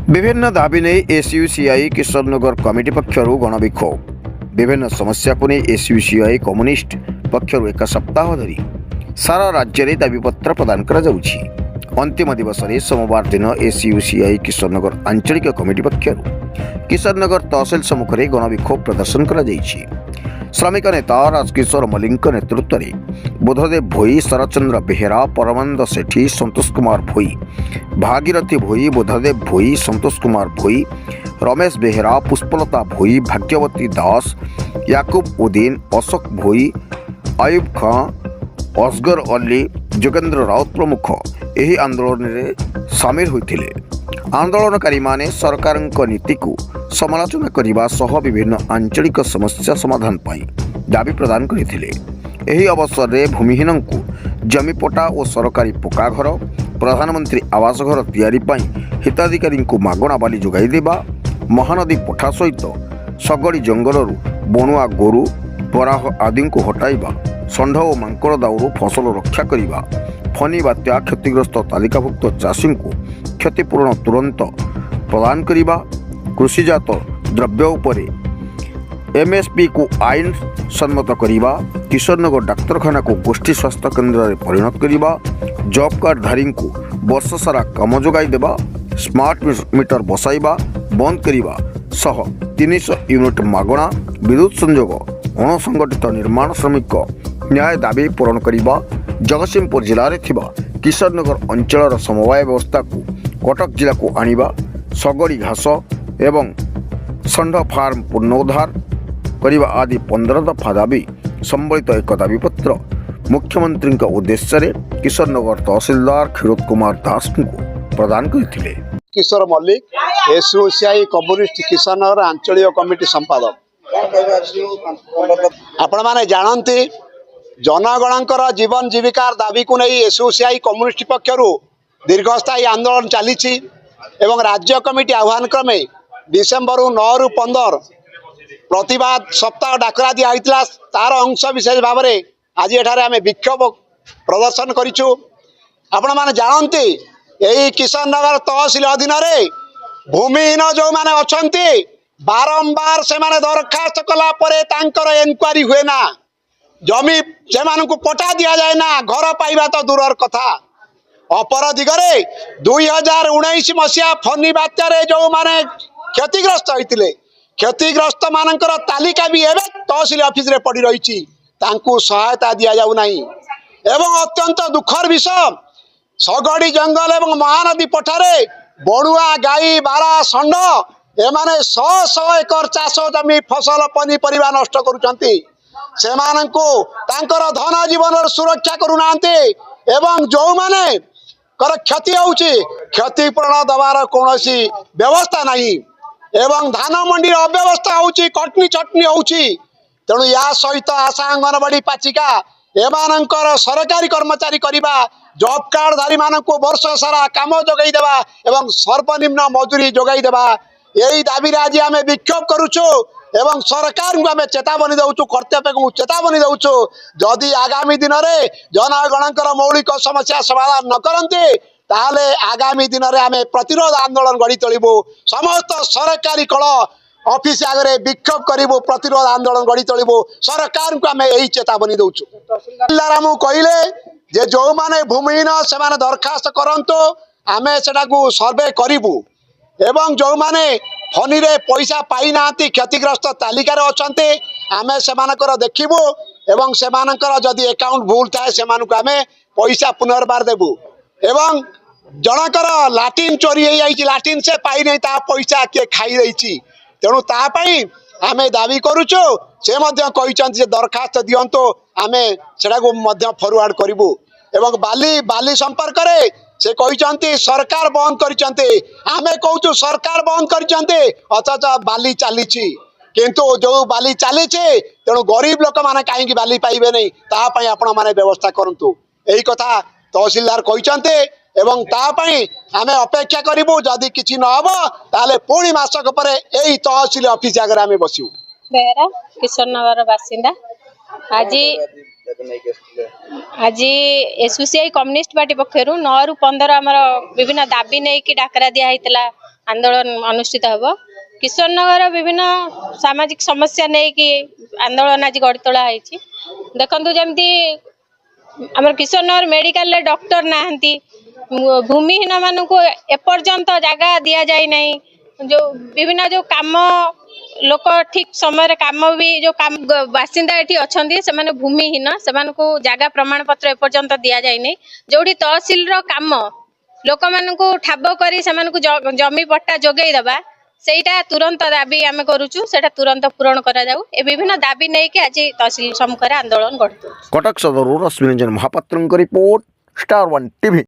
विभिन्न दाबी नहीं एसयूसीआई किशोरनगर कमिटी पक्षर गणविक्षोभ विभिन्न समस्या को नहीं एसयूसीआई कम्युनिस्ट पक्षर एक सप्ताह धरी सारा राज्य में दाबीपत्र प्रदान करा जाउछि। अंतिम दिवस में सोमवार दिन एसयूसीआई किशोरनगर आंचलिक कमिटी पक्षर किशोरनगर तहसिल सम्मुख में गणविक्षोभ प्रदर्शन करा जाइछि। श्रमिक नेता राजकिशोर मल्लिक नेतृत्व में बुधदेव भोई, शरचंद्र बेहेरा, परमानंद सेठी, संतोष कुमार भोई, भागीरथी भोई, बुधदेव भोई, संतोष कुमार भोई, रमेश बेहेरा, पुष्पलता भोई, भाग्यवती दास, याकूब उद्दीन, अशोक भोई, आयुब खां, असगर अली, जोगेंद्र राउत प्रमुख यह आंदोलन में सामिल होते। आंदोलनकारी माने सरकार नीति को समालोचना करने सह विभिन्न आंचलिक समस्या समाधान पाई दाबी प्रदान करथिले। एही अवसर में भूमिहीन को जमीपटा और सरकारी पक्का घर, प्रधानमंत्री आवास घर तैयारी पाई हिताधिकारी को मागणा बाली जोगाई देबा, महानदी पठा सहित सगड़ी जंगल बणुआ गोरु पराह आदि को हटाइबा, षंढ और मांकड़ दाउरू फसल रक्षा करने, फनी बात्या क्षतिग्रस्त तालिकाभुक्त चाषी को क्षतिपूरण तुरंत प्रदान करने, कृषिजात द्रव्य उपरे एमएसपी को आईन सम्मत करने, किशोरनगर डाक्तरखाना को गोष्ठी स्वास्थ्य केन्द्र में परिणत करने, जॉब कार्ड धारी को वर्ष सारा काम जोगाई देबा, स्मार्ट मीटर बसाइबा बंद करने सह 300 यूनिट मागणा विद्युत संजोग, अणसंगठित निर्माण श्रमिक न्याय दाबी पूरण करने, जगतसिंहपुर जिले में थिबा किशोरनगर अंचल समवाय व्यवस्था को कटक जिला को आनिबा, सगड़ी घास एवं षंढ फार्म पुनरुद्धार करने आदि 15 दफा दाबी संबलित एक दाबीपत्र मुख्यमंत्री उद्देश्य किशोरनगर तहसीलदार क्षीरोद कुमार दास को प्रदान करथिले। किशोर मल्लिक एसयूसीआई कम्युनिस्ट किशोरनगर आंचलिक कमिटी संपादक। आपण माने जानती जनगणकर जीवन जीविकार दाबी को नहीं एसयूसीआई कम्युनिस्ट पक्षरु दीर्घस्थायी आंदोलन चली एवं राज्य कमिटी आह्वान क्रमे डिसेम्बर 9 रु 15 प्रतिवाद सप्ताह डाकरा दिया तार अंश विशेष भाव में आज एठारे आमे विक्षोभ प्रदर्शन करिछु। आपण माने जानती यही किशोरनगर तहसील अधीन भूमिहीन जो माने अछंती बारंबार से माने दरखास्त कला परे तांकर एनक्वारी हुए ना, जमी से मानकु पटा दिया जाए ना, घर पाइबा तो दूरर कथा। अपर दिगरे 2019 मसीहा फनी बात्यार जो माने क्षतिग्रस्त होते क्षतिग्रस्त मानकर तालिका भी एवं तहसील ऑफिस रे पड़ी रही सहायता दि जाऊ नहीं। एवं अत्यंत दुखर विषय सगड़ी जंगल एवं महानदी पठारे बणुआ गाई बारा षंढ एमाने 100 एकर चाष जमी फसल पनीपरिया नष्ट करुचंती, सेमानंकु तांकर धन जीवन सुरक्षा करूना एवं जो माने कर क्षति होउची क्षतिपूरण दबार कौनसी व्यवस्था नहीं एवं धान मंडी अव्यवस्था होउची, कटनी चटनी होउची। तेणु या सहित आशा अंगनवाड़ी पाचिका एमानंकर सरकारी कर्मचारी करिबा, जॉब कार्ड धारी मानकु वर्ष सारा काम जोगाई देबा एवं सर्वनिम्न मजूरी जोगाई देबा यही दाबी आज आम विक्षोभ करुचु एवं सरकार को आम चेतावनी दउचु, कर्तव्य को चेतावनी दउचु। जदि आगामी दिन में जनगणकर मौलिक समस्या समाधान न करते ताहले आगामी दिन में आम प्रतिरोध आंदोलन गढ़ी तोलू, समस्त सरकारी कल ऑफिस आगे विक्षोभ करूँ, प्रतिरोध आंदोलन गढ़ी तोलू। सरकार को आम यही चेतावनी दउचु। जिलारामू कहले जे जो माने भूमिहीन से माने दरखास्त करंतु आमे सेटा को सर्वे करिवु एवं जो माने फनी रे पैसा पाई नांती क्षतिग्रस्त तालिकार अछंते आमे सेमानकर देखिबु एवं सेमानकर जदि अकाउंट भूल थाए सेमानकु आमे पैसा पुनर्बार देबु एवं जनकर लाटिन चोरी हो जाइछि, लाटिन से पाई नहीं ता पैसा के खाई रही। तेणु ता पई आमे दाबी करूछु, से मध्य कहिसंती जे दरखास्त दियंतो आमे सेटा को मध्य फॉरवर्ड करिवु एवं बाली संपर्क रे से कहते सरकार बंद करते, आमे कहूँ सरकार बंद करते अथच बाली चली किंतु जो बाली चली तेणु गरीब लोक मैंने कहीं बाली पाइबे नहीं तापाई आपण मैंने व्यवस्था करंतु यही कथा तहसीलदार कहते एवं तापाई आमे अपेक्षा करूँ। जदि किसी न हम ताले पुणी मासक पर यही तहसील ऑफिस आगे आमे बसू। बेहरा किशोरनगर बासिंदा आज एसयूसीआई कम्युनिस्ट पार्टी पक्षर 9 रु 15 आमर विभिन्न दाबी नहीं कि डाकरा दिया आंदोलन अनुष्ठित हब किशोरनगर विभिन्न सामाजिक समस्या नहीं कि आंदोलन आज गढ़ तोला है देखु जमती आम किशोरनगर मेडिकल डॉक्टर नाहंती भूमिहीन मान को एपर्यंत जगह दि जाए नहीं जो विभिन्न जो काम लोक ठीक समय काम भी जो काम बासिंदा ये अच्छा से भूमिहीन से जगह प्रमाण पत्र एपर्यंत दि जाए नहीं जो तहसिल काम लोक मान ठाब कर जमी पट्टा जोगई दबा सेटा तुरंत दाबी आम करुचु सेटा तुरंत पूरण करा जाऊ ए विभिन्न दाबी नहीं कि आज तहसिल सम्मुख आंदोलन गढ़ Cuttack Sadar Rashmi Ranjan Mahapatra report star 1 TV.